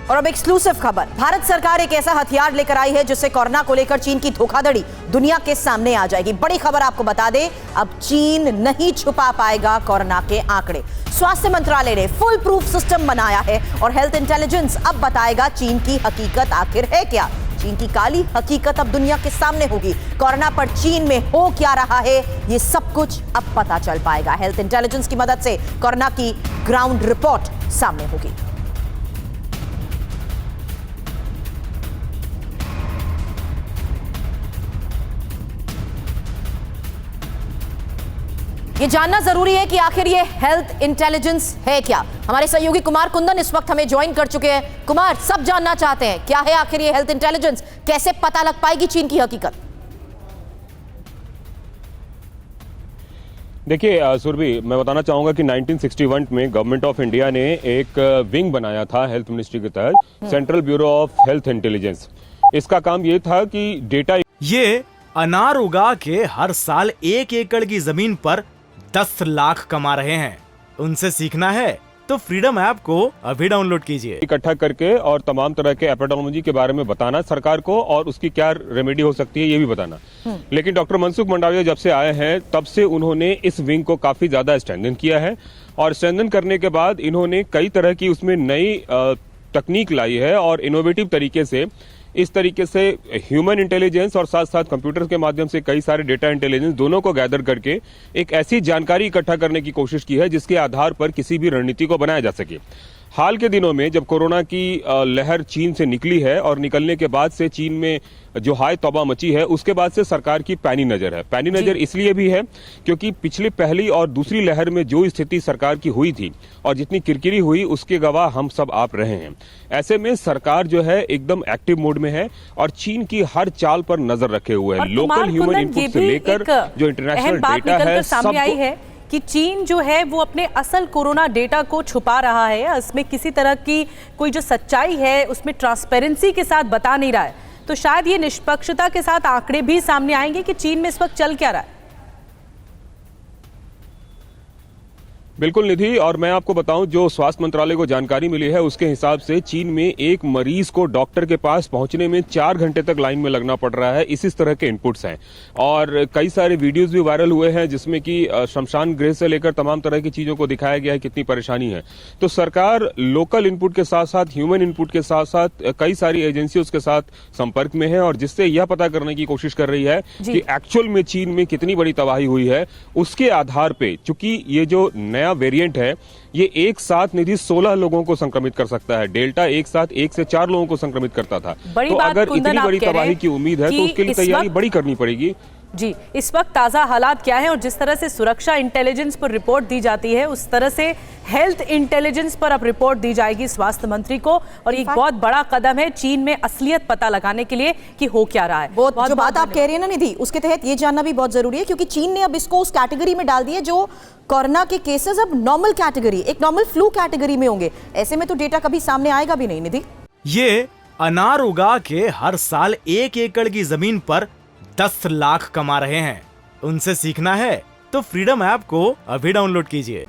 और अब एक्सक्लूसिव खबर, भारत सरकार एक ऐसा हथियार लेकर आई है जिससे कोरोना को लेकर चीन की धोखाधड़ी दुनिया के सामने आ जाएगी। बड़ी खबर आपको बता दें, अब चीन नहीं छुपा पाएगा कोरोना के आंकड़े। स्वास्थ्य मंत्रालय ने फुल प्रूफ सिस्टम बनाया है और हेल्थ इंटेलिजेंस अब बताएगा चीन की हकीकत आखिर है क्या। चीन की काली हकीकत अब दुनिया के सामने होगी। कोरोना पर चीन में हो क्या रहा है, ये सब कुछ अब पता चल पाएगा। हेल्थ इंटेलिजेंस की मदद से कोरोना की ग्राउंड रिपोर्ट सामने होगी। ये जानना जरूरी है कि आखिर ये हेल्थ इंटेलिजेंस है क्या। हमारे सहयोगी कुमार कुंदन इस वक्त हमें ज्वाइन कर चुके हैं। कुमार, सब जानना चाहते हैं क्या है आखिर ये हेल्थ इंटेलिजेंस, कैसे पता लग पाएगी चीन की हकीकत। देखिए सुरभि, मैं बताना चाहूंगा कि 1961 में गवर्नमेंट ऑफ इंडिया ने एक विंग बनाया था हेल्थ मिनिस्ट्री के तहत, central bureau of health intelligence. इसका काम ये था कि डेटा, ये अनार उगा के हर साल 1 एकड़ की जमीन पर 10 लाख कमा रहे हैं। उनसे सीखना है तो फ्रीडम ऐप को अभी डाउनलोड कीजिए। इकट्ठा करके और तमाम तरह के एपिडेमियोलॉजी के बारे में बताना सरकार को, और उसकी क्या रेमेडी हो सकती है ये भी बताना। लेकिन डॉक्टर मनसुख मंडाविया जब से आए हैं तब से उन्होंने इस विंग को काफी ज्यादा स्ट्रेंथन किया है, और स्ट्रेंथन करने के बाद इन्होंने कई तरह की उसमें नई तकनीक लाई है और इनोवेटिव तरीके से, इस तरीके से ह्यूमन इंटेलिजेंस और साथ साथ कंप्यूटर के माध्यम से कई सारे डेटा इंटेलिजेंस दोनों को गैदर करके एक ऐसी जानकारी इकट्ठा करने की कोशिश की है जिसके आधार पर किसी भी रणनीति को बनाया जा सके। हाल के दिनों में जब कोरोना की लहर चीन से निकली है और निकलने के बाद से चीन में जो हाय तौबा मची है, उसके बाद से सरकार की पैनी नजर है। पैनी नजर इसलिए भी है क्योंकि पिछली पहली और दूसरी लहर में जो स्थिति सरकार की हुई थी और जितनी किरकिरी हुई उसके गवाह हम सब आप रहे हैं। ऐसे में सरकार जो है एकदम एक्टिव मोड में है और चीन की हर चाल पर नजर रखे हुए है। लोकल ह्यूमन इनपुट से लेकर जो इंटरनेशनल डेटा है सामने आई है कि चीन जो है वो अपने असल कोरोना डेटा को छुपा रहा है। इसमें किसी तरह की कोई जो सच्चाई है उसमें ट्रांसपेरेंसी के साथ बता नहीं रहा है। तो शायद ये निष्पक्षता के साथ आंकड़े भी सामने आएंगे कि चीन में इस वक्त चल क्या रहा है। बिल्कुल निधि, और मैं आपको बताऊं, जो स्वास्थ्य मंत्रालय को जानकारी मिली है उसके हिसाब से चीन में एक मरीज को डॉक्टर के पास पहुंचने में 4 घंटे तक लाइन में लगना पड़ रहा है। इस तरह के इनपुट्स हैं और कई सारे वीडियोस भी वायरल हुए हैं जिसमें कि शमशान गृह से लेकर तमाम तरह की चीजों को दिखाया गया है कितनी परेशानी है। तो सरकार लोकल इनपुट के साथ साथ ह्यूमन इनपुट के साथ साथ कई सारी एजेंसियों के साथ संपर्क में है और जिससे यह पता करने की कोशिश कर रही है कि एक्चुअल में चीन में कितनी बड़ी तबाही हुई है। उसके आधार पर, चूंकि ये जो नया वेरिएंट है ये एक साथ निधि 16 लोगों को संक्रमित कर सकता है। डेल्टा एक साथ 1 से 4 लोगों को संक्रमित करता था। तो अगर इतनी बड़ी तबाही की उम्मीद है तो उसके लिए तैयारी बड़ी करनी पड़ेगी। जी, इस वक्त ताजा हालात क्या है और जिस तरह से सुरक्षा इंटेलिजेंस पर रिपोर्ट दी जाती है उस तरह से हेल्थ इंटेलिजेंस पर अब रिपोर्ट दी जाएगी स्वास्थ्य मंत्री को, और एक बहुत बड़ा कदम है चीन में असलियत पता लगाने के लिए कि हो क्या रहा है। जो बात आप कह रही है ना निधि, उसके तहत ये जानना भी बहुत जरूरी है क्योंकि चीन ने अब इसको उस कैटेगरी में डाल दी है जो कोरोना के केसेस अब नॉर्मल कैटेगरी, एक नॉर्मल फ्लू कैटेगरी में होंगे। ऐसे में तो डेटा कभी सामने आएगा भी नहीं निधि। ये अनार उगा के हर साल 1 एकड़ की जमीन पर 10 लाख कमा रहे हैं। उनसे सीखना है तो फ्रीडम ऐप को अभी डाउनलोड कीजिए।